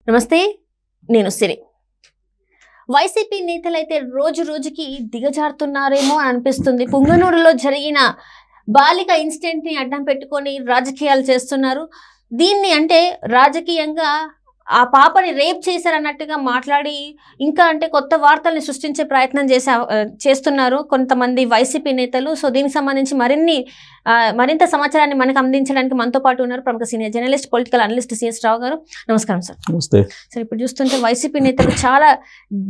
నమస్తే, నేను సిరి. వైసీపీ నేతలైతే రోజు రోజుకి దిగజారుతున్నారేమో అని అనిపిస్తుంది. పుంగనూరులో జరిగిన బాలిక ఇన్సిడెంట్ ని అడ్డం పెట్టుకొని రాజకీయాలు చేస్తున్నారు. దీన్ని అంటే రాజకీయంగా ఆ పాపని రేప్ చేశారన్నట్టుగా మాట్లాడి ఇంకా అంటే కొత్త వార్తల్ని సృష్టించే ప్రయత్నం చేస్తున్నారు కొంతమంది వైసీపీ నేతలు. సో దీనికి సంబంధించి మరింత సమాచారాన్ని మనకు అందించడానికి మనతో పాటు ఉన్నారు ప్రముఖ senior journalist, political analyst CS Rao గారు. నమస్కారం సార్. నమస్తే సార్, ఇప్పుడు చూస్తుంటే వైసీపీ నేతలు చాలా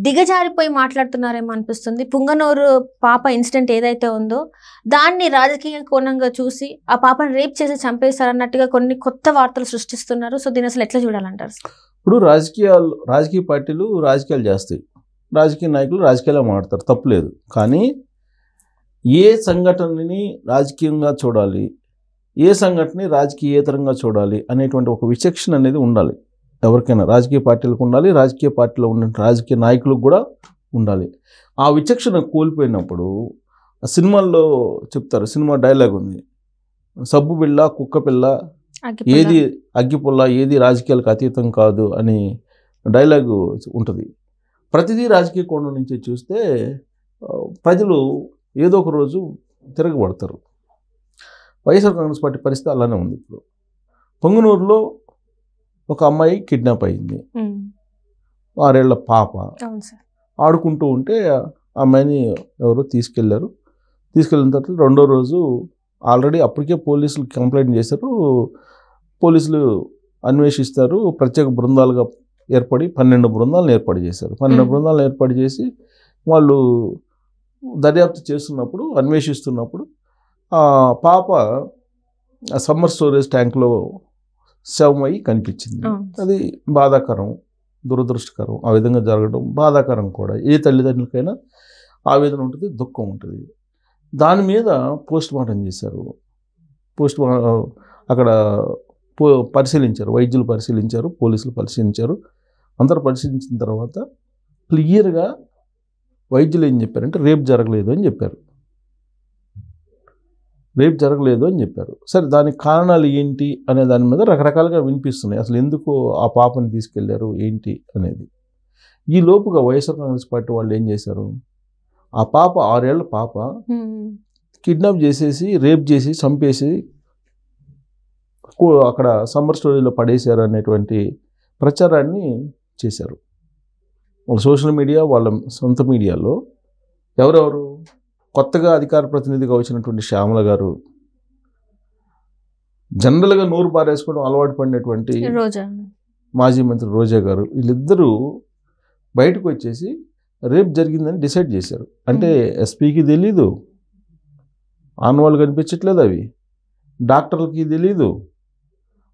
దిగజారిపోయి మాట్లాడుతున్నారేమో అనిపిస్తుంది. పుంగనూరు పాప ఇన్సిడెంట్ ఏదైతే ఉందో దాన్ని రాజకీయ కోణంగా చూసి ఆ పాపను రేప్ చేసి చంపేశారన్నట్టుగా కొన్ని కొత్త వార్తలు సృష్టిస్తున్నారు. సో దీన్ని అసలు ఎట్లా చూడాలంటారు? ఇప్పుడు రాజకీయ పార్టీలు రాజకీయాలు చేస్తాయి, రాజకీయ నాయకులు రాజకీయాలు మాట్లాడతారు, తప్పులేదు. కానీ ఏ సంఘటనని రాజకీయంగా చూడాలి, ఏ సంఘటనని రాజకీయేతరంగా చూడాలి అనేటువంటి ఒక విచక్షణ అనేది ఉండాలి. ఎవరికైనా రాజకీయ పార్టీలకు ఉండాలి, రాజకీయ పార్టీలో ఉన్న రాజకీయ నాయకులకు కూడా ఉండాలి. ఆ విచక్షణ కోల్పోయినప్పుడు సినిమాల్లో చెప్తారు, సినిమా డైలాగ్ ఉంది, సబ్బు పిల్ల కుక్క పిల్ల ఏది అగ్గిపుల్ల ఏది రాజకీయాలకు అతీతం కాదు అని డైలాగు ఉంటుంది. ప్రతిదీ రాజకీయ కోణం నుంచి చూస్తే ప్రజలు ఏదో ఒక రోజు తిరగబడతారు. వైఎస్ఆర్ కాంగ్రెస్ పార్టీ పరిస్థితి అలానే ఉంది. ఇప్పుడు పొంగనూరులో ఒక అమ్మాయి కిడ్నాప్ అయింది, 6 ఏళ్ల పాప. ఆడుకుంటూ ఉంటే ఆ అమ్మాయిని ఎవరో తీసుకెళ్లారు. తీసుకెళ్ళిన తర్వాత రెండో రోజు ఆల్రెడీ అప్పటికే పోలీసులు కంప్లైంట్ చేశారు. పోలీసులు అన్వేషిస్తారు. ప్రత్యేక బృందాలుగా ఏర్పడి 12 బృందాలను ఏర్పాటు చేశారు. 12 బృందాలను ఏర్పాటు చేసి వాళ్ళు దర్యాప్తు చేస్తున్నప్పుడు, అన్వేషిస్తున్నప్పుడు ఆ పాప సమ్మర్ స్టోరేజ్ ట్యాంక్లో శవమై కనిపించింది. అది బాధాకరం, దురదృష్టకరం. ఆ విధంగా జరగడం బాధాకరం కూడా. ఏ తల్లిదండ్రులకైనా ఆవేదన ఉంటుంది, దుఃఖం ఉంటుంది. దాని మీద పోస్ట్ మార్టం చేశారు. అక్కడ పరిశీలించారు, వైద్యులు పరిశీలించారు, పోలీసులు పరిశీలించారు. అందరూ పరిశీలించిన తర్వాత క్లియర్గా వైద్యులు ఏం చెప్పారంటే రేప్ జరగలేదు అని చెప్పారు. రేప్ జరగలేదు అని చెప్పారు. సరే, దానికి కారణాలు ఏంటి అనే దాని మీద రకరకాలుగా వినిపిస్తున్నాయి. అసలు ఎందుకు ఆ పాపని తీసుకెళ్లారు ఏంటి అనేది. ఈ లోపుగా వైఎస్ఆర్ కాంగ్రెస్ పార్టీ వాళ్ళు ఏం చేశారు, ఆ పాప 6 ఏళ్ల పాప కిడ్నాప్ చేసేసి రేప్ చేసి చంపేసి అక్కడ సమ్మర్ స్టోరీలో పడేశారు అనేటువంటి ప్రచారాన్ని చేశారు. వాళ్ళ సోషల్ మీడియా, వాళ్ళ సొంత మీడియాలో ఎవరెవరు కొత్తగా అధికార ప్రతినిధిగా వచ్చినటువంటి శ్యామల గారు, జనరల్గా నోరు పారేసుకోవడం అలవాటు పడినటువంటి మాజీ మంత్రి రోజా గారు, వీళ్ళిద్దరూ బయటకు వచ్చేసి రేప్ జరిగిందని డిసైడ్ చేశారు. అంటే ఎస్పీకి తెలీదు, ఆన్వాళ్ళు కనిపించట్లేదు, అవి డాక్టర్లకి తెలీదు,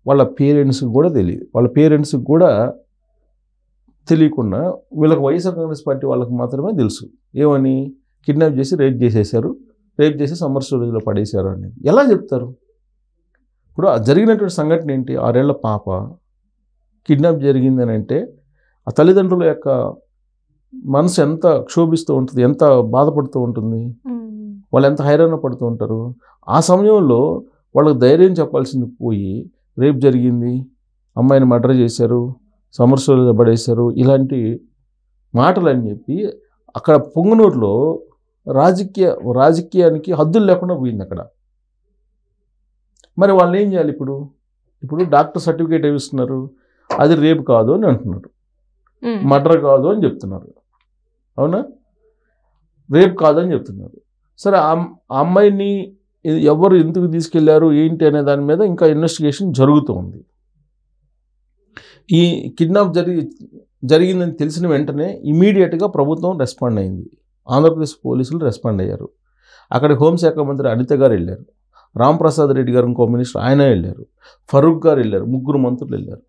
వాళ్ళ పేరెంట్స్కి కూడా తెలియదు. వాళ్ళ పేరెంట్స్కి కూడా తెలియకుండా వీళ్ళకి వైఎస్ఆర్ కాంగ్రెస్ పార్టీ వాళ్ళకి మాత్రమే తెలుసు. ఏమని, కిడ్నాప్ చేసి రేప్ చేసేసారు, రేప్ చేసి సమ్మర్ స్టోరేజ్లో పడేశారు అనేది ఎలా చెప్తారు? ఇప్పుడు జరిగినటువంటి సంఘటన ఏంటి? 6 ఏళ్ల పాప కిడ్నాప్ జరిగిందని అంటే ఆ తల్లిదండ్రుల యొక్క మనసు ఎంత క్షోభిస్తూ ఉంటుంది, ఎంత బాధపడుతూ ఉంటుంది, వాళ్ళు ఎంత హైరాణ పడుతూ ఉంటారు. ఆ సమయంలో వాళ్ళకి ధైర్యం చెప్పాల్సింది పోయి రేప్ జరిగింది, అమ్మాయిని మర్డర్ చేశారు, సమ్మర్ స్టోరేజ్లో పడేశారు, ఇలాంటి మాటలని చెప్పి అక్కడ పొంగనూరులో రాజకీయానికి హద్దులు లేకుండా పోయింది అక్కడ. మరి వాళ్ళు ఏం చేయాలి? ఇప్పుడు డాక్టర్ సర్టిఫికేట్ ఇస్తున్నారు, అది రేప్ కాదు అని అంటున్నారు, మర్డర్ కాదు అని చెప్తున్నారు. అవునా? రేప్ కాదని చెప్తున్నారు. సరే, ఆ అమ్మాయిని ఎవరు ఎందుకు తీసుకెళ్లారు ఏంటి అనే దాని మీద ఇంకా ఇన్వెస్టిగేషన్ జరుగుతూ ఉంది. ఈ కిడ్నాప్ జరిగిందని తెలిసిన వెంటనే ఇమీడియట్గా ప్రభుత్వం రెస్పాండ్ అయింది. ఆంధ్రప్రదేశ్ పోలీసులు రెస్పాండ్ అయ్యారు. అక్కడ హోంశాఖ మంత్రి అనిత గారు వెళ్ళారు, రాంప్రసాద్ రెడ్డి గారు ఇంకో మినిస్టర్ ఆయన వెళ్ళారు, ఫరూక్ గారు వెళ్ళారు, 3 మంత్రులు వెళ్ళారు.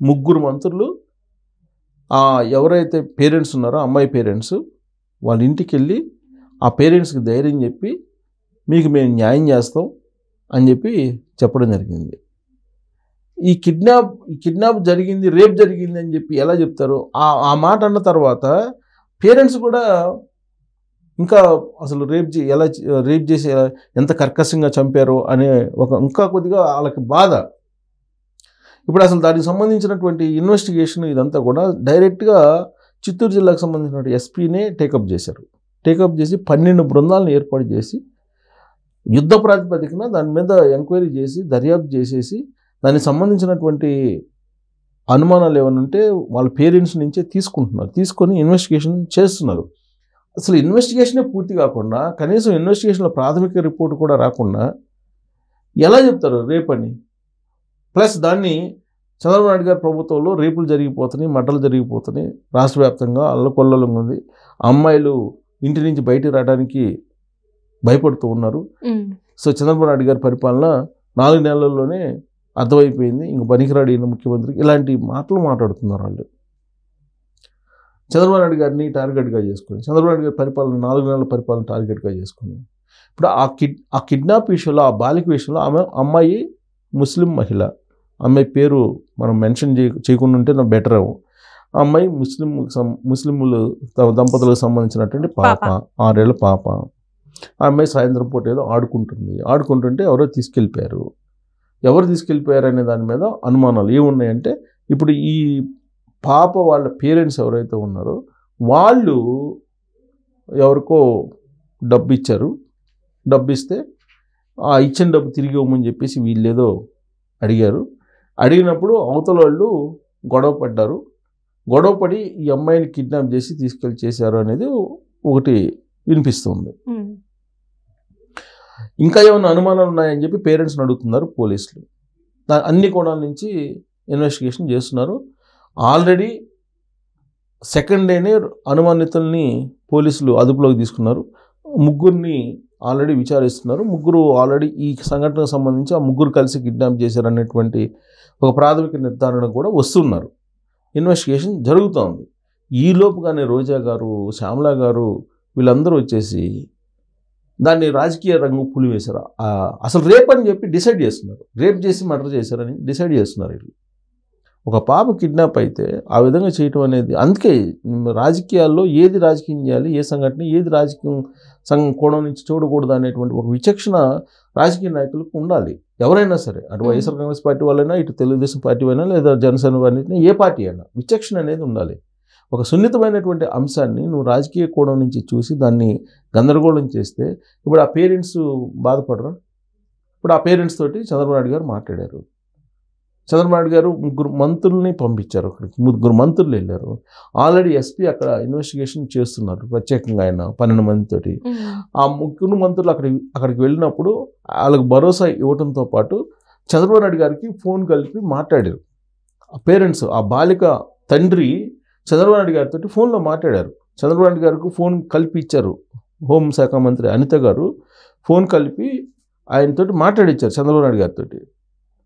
3 మంత్రులు ఎవరైతే పేరెంట్స్ ఉన్నారో అమ్మాయి పేరెంట్స్ వాళ్ళ ఇంటికి వెళ్ళి ఆ పేరెంట్స్కి ధైర్యం చెప్పి మీకు మేము న్యాయం చేస్తాం అని చెప్పి చెప్పడం జరిగింది. ఈ కిడ్నాప్ జరిగింది, రేప్ జరిగింది అని చెప్పి ఎలా చెప్తారు? ఆ మాట అన్న తర్వాత పేరెంట్స్ కూడా ఇంకా అసలు రేప్ చేసి ఎంత కర్కశంగా చంపారో అనే ఇంకా కొద్దిగా వాళ్ళకి బాధ. ఇప్పుడు అసలు దానికి సంబంధించినటువంటి ఇన్వెస్టిగేషన్ ఇదంతా కూడా డైరెక్ట్గా చిత్తూరు జిల్లాకు సంబంధించినటువంటి ఎస్పీనే టేకప్ చేశారు. టేకప్ చేసి 12 బృందాలను ఏర్పాటు చేసి యుద్ధ ప్రాతిపదికన దాని మీద ఎంక్వైరీ చేసి దర్యాప్తు చేసేసి దానికి సంబంధించినటువంటి అనుమానాలు ఏమైనా ఉంటే వాళ్ళ పేరెంట్స్ నుంచే తీసుకొని ఇన్వెస్టిగేషన్ చేస్తున్నారు. అసలు ఇన్వెస్టిగేషనే పూర్తి కాకుండా కనీసం ఇన్వెస్టిగేషన్లో ప్రాథమిక రిపోర్ట్ కూడా రాకుండా ఎలా చెప్తారు రేపని? ప్లస్ దాన్ని చంద్రబాబు నాయుడు గారి ప్రభుత్వంలో రేపులు జరిగిపోతున్నాయి, మర్డర్లు జరిగిపోతున్నాయి, రాష్ట్ర వ్యాప్తంగా అల్లకొల్లలంగా ఉంది. అమ్మాయిలు ఇంటి నుంచి బయటికి రావడానికి భయపడుతూ ఉన్నారు. సో చంద్రబాబు నాయుడు గారి పరిపాలన 4 నెలల్లోనే అర్థమైపోయింది, ఇంక పనికిరాడు ఈయన ముఖ్యమంత్రికి, ఇలాంటి మాటలు మాట్లాడుతున్నారు వాళ్ళు. చంద్రబాబు నాయుడు గారిని టార్గెట్గా చేసుకుని, చంద్రబాబు నాయుడు గారి పరిపాలన 4 నెలల పరిపాలన టార్గెట్గా చేసుకుని, ఇప్పుడు ఆ కిడ్నాప్ విషయంలో, ఆ బాలిక విషయంలో అమ్మాయి ముస్లిం మహిళ, అమ్మాయి పేరు మనం మెన్షన్ చేయకుండా ఉంటే నాకు బెటర్. ఆ అమ్మాయి ముస్లింలు దంపతులకు సంబంధించినటువంటి పాప, 6 ఏళ్ల పాప. ఆ అమ్మాయి సాయంత్రం పూట ఏదో ఆడుకుంటుంటే ఎవరో తీసుకెళ్ళిపోయారు. ఎవరు తీసుకెళ్ళిపోయారు అనే దాని మీద అనుమానాలు ఏమున్నాయంటే, ఇప్పుడు ఈ పాప వాళ్ళ పేరెంట్స్ ఎవరైతే ఉన్నారో వాళ్ళు ఎవరికో డబ్బు ఇచ్చారు. డబ్బు ఇస్తే ఆ ఇచ్చిన డబ్బు తిరిగి ఇవ్వమని చెప్పేసి వీళ్ళేదో అడిగినప్పుడు అవతల వాళ్ళు గొడవపడి ఈ అమ్మాయిని కిడ్నాప్ చేసి తీసుకెళ్ళి చేశారు అనేది ఒకటి వినిపిస్తుంది. ఇంకా ఏమైనా అనుమానాలు ఉన్నాయని చెప్పి పేరెంట్స్ని అడుగుతున్నారు పోలీసులు. అన్ని కోణాల నుంచి ఇన్వెస్టిగేషన్ చేస్తున్నారు. ఆల్రెడీ సెకండ్ డేనే అనుమానితుల్ని పోలీసులు అదుపులోకి తీసుకున్నారు. 3 ఆల్రెడీ విచారిస్తున్నారు. 3 ఆల్రెడీ ఈ సంఘటనకు సంబంధించి ఆ 3 కలిసి కిడ్నాప్ చేశారనేటువంటి ఒక ప్రాథమిక నిర్ధారణ కూడా వస్తున్నారు. ఇన్వెస్టిగేషన్ జరుగుతోంది. ఈలోపుగానే రోజా గారు, శ్యామల గారు వీళ్ళందరూ వచ్చేసి దాన్ని రాజకీయ రంగు పులివేశారు. అసలు రేప్ అని చెప్పి డిసైడ్ చేస్తున్నారు. రేప్ చేసి మర్డర్ చేశారని డిసైడ్ చేస్తున్నారు. వీళ్ళు ఒక పాప కిడ్నాప్ అయితే ఆ విధంగా చేయటం అనేది, అందుకే రాజకీయాల్లో ఏది రాజకీయం చేయాలి, ఏ సంఘటన ఏది రాజకీయం కోణం నుంచి చూడకూడదు అనేటువంటి ఒక విచక్షణ రాజకీయ నాయకులకు ఉండాలి. ఎవరైనా సరే, అటు వైఎస్ఆర్ కాంగ్రెస్ పార్టీ వాళ్ళైనా, ఇటు తెలుగుదేశం పార్టీ అయినా, లేదా జనసేన పార్టీ, ఏ పార్టీ అయినా విచక్షణ అనేది ఉండాలి. ఒక సున్నితమైనటువంటి అంశాన్ని నువ్వు రాజకీయ కోణం నుంచి చూసి దాన్ని గందరగోళం చేస్తే ఇప్పుడు ఆ పేరెంట్స్ బాధపడరా? ఇప్పుడు ఆ పేరెంట్స్ తోటి చంద్రబాబు నాయుడు గారు మాట్లాడారు. చంద్రబాబు నాయుడు గారు 3 మంత్రుల్ని పంపించారు. అక్కడికి 3 మంత్రులు వెళ్ళారు. ఆల్రెడీ ఎస్పీ అక్కడ ఇన్వెస్టిగేషన్ చేస్తున్నారు ప్రత్యేకంగా ఆయన 12 మందితోటి. ఆ 3 మంత్రులు అక్కడికి వెళ్ళినప్పుడు వాళ్ళకి భరోసా ఇవ్వడంతో పాటు చంద్రబాబు నాయుడు గారికి ఫోన్ కలిపి మాట్లాడారు. ఆ పేరెంట్స్, ఆ బాలిక తండ్రి చంద్రబాబు నాయుడు గారితో ఫోన్లో మాట్లాడారు. చంద్రబాబు నాయుడు గారికి ఫోన్ కలిపి ఇచ్చారు. హోంశాఖ మంత్రి అనిత గారు ఫోన్ కలిపి ఆయనతో మాట్లాడించారు చంద్రబాబు నాయుడు గారితో.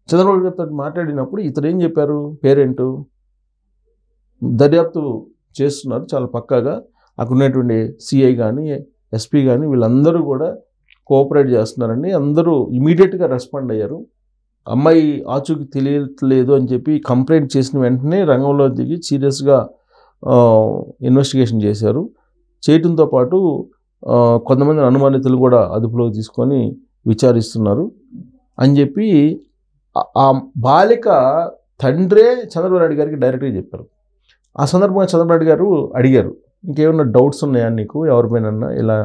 చంద్రబాబు నాయుడు గారితో మాట్లాడినప్పుడు ఇతను ఏం చెప్పారు, పేరెంటు దర్యాప్తు చేస్తున్నారు చాలా పక్కాగా, అక్కడ ఉన్నటువంటి సిఐ కానీ ఎస్పీ కానీ వీళ్ళందరూ కూడా కోఆపరేట్ చేస్తున్నారండి, అందరూ ఇమీడియట్గా రెస్పాండ్ అయ్యారు. అమ్మాయి ఆచూకీ తెలియట్లేదు అని చెప్పి కంప్లైంట్ చేసిన వెంటనే రంగంలో దిగి సీరియస్గా ఇన్వెస్టిగేషన్ చేశారు. చేయడంతో పాటు కొంతమంది అనుమానితులు కూడా అదుపులోకి తీసుకొని విచారిస్తున్నారు అని చెప్పి ఆ బాలిక తండ్రే చంద్రబాబు నాయుడు గారికి డైరెక్ట్గా చెప్పారు. ఆ సందర్భంగా చంద్రబాబు నాయుడు గారు అడిగారు, ఇంకేమన్నా డౌట్స్ ఉన్నాయా నీకు, ఎవరిపైనా ఇలా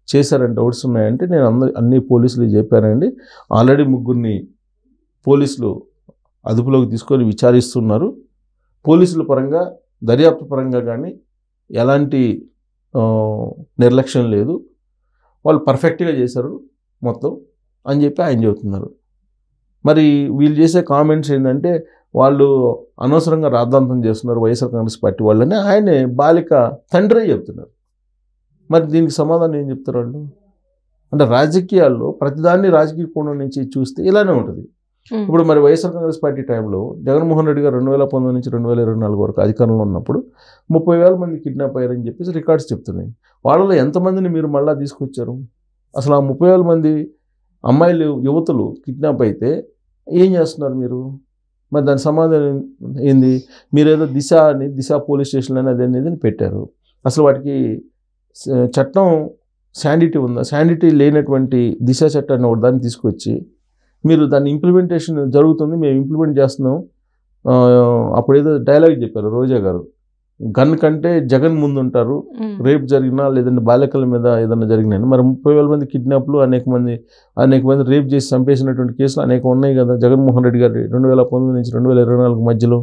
చేశారని డౌట్స్ ఉన్నాయంటే, నేను అన్ని పోలీసులు చెప్పానండి, ఆల్రెడీ 3 పోలీసులు అదుపులోకి తీసుకొని విచారిస్తున్నారు. పోలీసుల పరంగా దర్యాప్తు పరంగా కానీ ఎలాంటి నిర్లక్ష్యం లేదు, వాళ్ళు పర్ఫెక్ట్గా చేశారు మొత్తం అని చెప్పి ఆయన చెబుతున్నారు. మరి వీళ్ళు చేసే కామెంట్స్ ఏంటంటే వాళ్ళు అనవసరంగా రాద్ధాంతం చేస్తున్నారు వైఎస్ఆర్ కాంగ్రెస్ పార్టీ వాళ్ళని ఆయనే బాలిక తండ్రి చెప్తున్నారు. మరి దీనికి సమాధానం ఏం చెప్తారు వాళ్ళు? అంటే రాజకీయాల్లో ప్రతిదాన్ని రాజకీయ కోణం నుంచి చూస్తే ఇలానే ఉంటుంది. ఇప్పుడు మరి వైఎస్ఆర్ కాంగ్రెస్ పార్టీ టైంలో జగన్మోహన్ రెడ్డి గారు 2019 నుంచి 2024 వరకు అధికారంలో ఉన్నప్పుడు 30,000 మంది కిడ్నాప్ అయ్యారని చెప్పేసి రికార్డ్స్ చెప్తున్నాయి. వాళ్ళలో ఎంతమందిని మీరు మళ్ళీ తీసుకొచ్చారు? అసలు ఆ 30,000 మంది అమ్మాయిలు, యువతులు కిడ్నాప్ అయితే ఏం చేస్తున్నారు మీరు? మరి దాని సమాధానం ఏంది? మీరేదో దిశ పోలీస్ స్టేషన్ అనేది పెట్టారు. అసలు వాటికి చట్టం శాండిటీ ఉందా? శాండిటీ లేనటువంటి దిశ చట్టాన్ని ఒకటి దాన్ని తీసుకొచ్చి మీరు దాన్ని ఇంప్లిమెంటేషన్ జరుగుతుంది, మేము ఇంప్లిమెంట్ చేస్తున్నాం, అప్పుడు ఏదో డైలాగ్ చెప్పారు రోజా గారు, గన్ కంటే జగన్ ముందు ఉంటారు, రేపు జరిగినా లేదంటే బాలికల మీద ఏదైనా జరిగినా. మరి 30,000 మంది కిడ్నాప్లు, అనేక మంది రేప్ చేసి చంపేసినటువంటి కేసులు అనేక ఉన్నాయి కదా జగన్మోహన్ రెడ్డి గారి 2019 నుంచి 2024 మధ్యలో.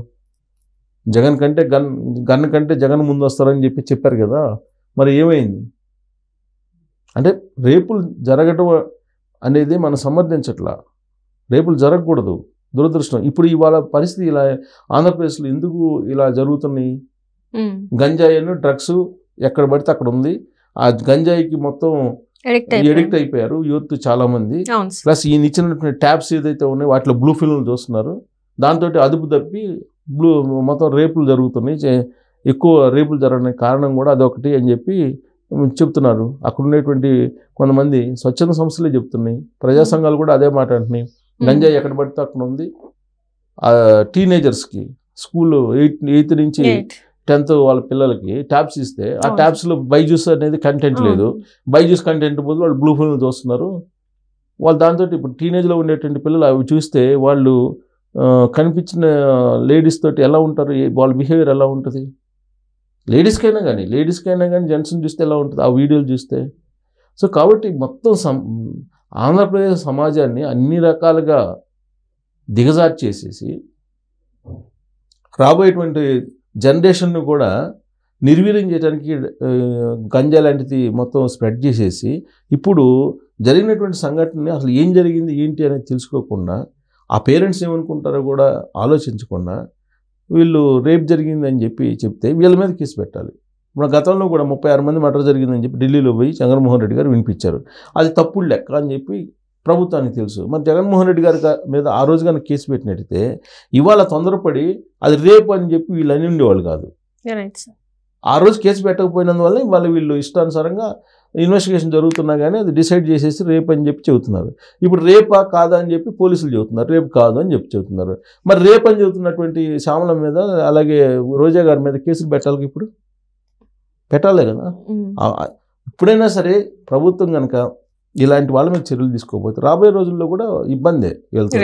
గన్ కంటే జగన్ ముందు వస్తారని చెప్పారు కదా, మరి ఏమైంది? అంటే రేపులు జరగటం అనేది మనం సమర్థించట్లా, రేపులు జరగకూడదు, దురదృష్టం. ఇప్పుడు ఇవాళ పరిస్థితి ఇలా ఆంధ్రప్రదేశ్లో ఎందుకు ఇలా జరుగుతున్నాయి? గంజాయి డ్రగ్స్ ఎక్కడ పడితే అక్కడ ఉంది. ఆ గంజాయికి మొత్తం ఎడిక్ట్ అయిపోయారు యూత్ చాలా మంది. ప్లస్ ఈయన ఇచ్చినటువంటి ట్యాబ్స్ ఏదైతే ఉన్నాయో వాటిలో బ్లూ ఫిల్మ్లు చూస్తున్నారు. దాంతో అదుపు తప్పి మొత్తం రేపులు జరుగుతున్నాయి. ఎక్కువ రేపులు జరగడానికి కారణం కూడా అదొకటి అని చెప్పి చెప్తున్నారు. అక్కడ ఉండేటువంటి కొంతమంది స్వచ్ఛంద సంస్థలే చెప్తున్నాయి, ప్రజా సంఘాలు కూడా అదే మాట అంటున్నాయి. గంజాయి ఎక్కడ పడితే అక్కడ ఉంది. టీనేజర్స్కి స్కూల్ 8th నుంచి 10th వాళ్ళ పిల్లలకి ట్యాబ్స్ ఇస్తే ఆ ట్యాబ్స్లో బైజూస్ అనేది కంటెంట్ లేదు. బైజూస్ కంటెంట్ బదులు వాళ్ళు బ్లూ ఫిల్మ్ చూస్తున్నారు. వాళ్ళు దాంతో ఇప్పుడు టీనేజ్లో ఉండేటువంటి పిల్లలు అవి చూస్తే వాళ్ళు కనిపించిన లేడీస్ తోటి ఎలా ఉంటారు, వాళ్ళ బిహేవియర్ ఎలా ఉంటుంది? లేడీస్కైనా కానీ జెంట్స్ని చూస్తే ఎలా ఉంటుంది ఆ వీడియోలు చూస్తే? సో కాబట్టి మొత్తం ఆంధ్రప్రదేశ్ సమాజాన్ని అన్ని రకాలుగా దిగజార్చేసేసి రాబోయేటువంటి జనరేషన్ను కూడా నిర్వీర్యం చేయడానికి గంజా లాంటిది మొత్తం స్ప్రెడ్ చేసేసి ఇప్పుడు జరిగినటువంటి సంఘటనని అసలు ఏం జరిగింది ఏంటి అనేది తెలుసుకోకుండా, ఆ పేరెంట్స్ ఏమనుకుంటారో కూడా ఆలోచించకుండా వీళ్ళు రేప్ జరిగిందని చెప్తే వీళ్ళ మీద కేసు పెట్టాలి. మన గతంలో కూడా 36 మంది మర్డర్ జరిగిందని చెప్పి ఢిల్లీలో పోయి జగన్మోహన్ రెడ్డి గారు వినిపించారు. అది తప్పుడు లెక్క అని చెప్పి ప్రభుత్వానికి తెలుసు. మరి జగన్మోహన్ రెడ్డి గారి మీద ఆ రోజు కానీ కేసు పెట్టినట్టయితే ఇవాళ తొందరపడి అది రేపు అని చెప్పి వీళ్ళు అని ఉండేవాళ్ళు కాదు. ఆ రోజు కేసు పెట్టకపోయినందువల్ల ఇవాళ వీళ్ళు ఇష్టానుసారంగా ఇన్వెస్టిగేషన్ జరుగుతున్నా కానీ అది డిసైడ్ చేసేసి రేపు అని చెప్పి చెబుతున్నారు. ఇప్పుడు రేపా కాదా అని చెప్పి పోలీసులు చెబుతున్నారు, రేపు కాదు అని చెప్పి చెబుతున్నారు. మరి రేపు అని చెబుతున్నటువంటి శ్యామల మీద అలాగే రోజా గారి మీద కేసులు పెట్టాలి, ఇప్పుడు పెట్టాలే కదా. ఇప్పుడైనా సరే ప్రభుత్వం కనుక ఇలాంటి వాళ్ళ మీద చర్యలు తీసుకోకపోతే రాబోయే రోజుల్లో కూడా ఇబ్బందే వెళ్తుంది.